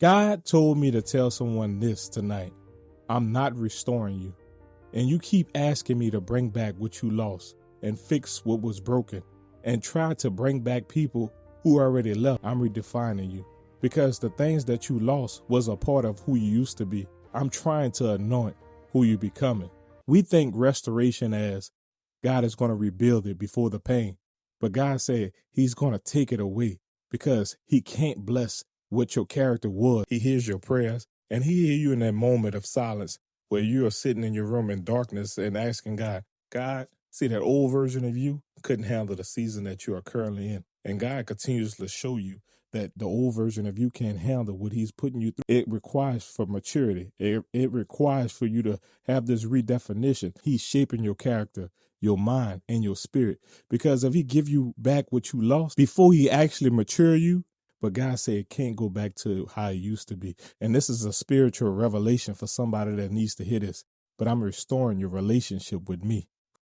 God told me to tell someone this tonight. I'm not restoring you. And you keep asking me to bring back what you lost and fix what was broken and try to bring back people who already left. I'm redefining you because the things that you lost was a part of who you used to be. I'm trying to anoint who you're becoming. We think restoration as God is going to rebuild it before the pain. But God said he's going to take it away because he can't bless what your character was. He hears your prayers and he hears you in that moment of silence where you are sitting in your room in darkness and asking God, see that old version of you couldn't handle the season that you are currently in. And God continues to show you that the old version of you can't handle what he's putting you through. It requires for maturity. It requires for you to have this redefinition. He's shaping your character, your mind, and your spirit. Because if he give you back what you lost before he actually mature you, but God said it can't go back to how it used to be. And this is a spiritual revelation for somebody that needs to hear this. But I'm restoring your relationship with me.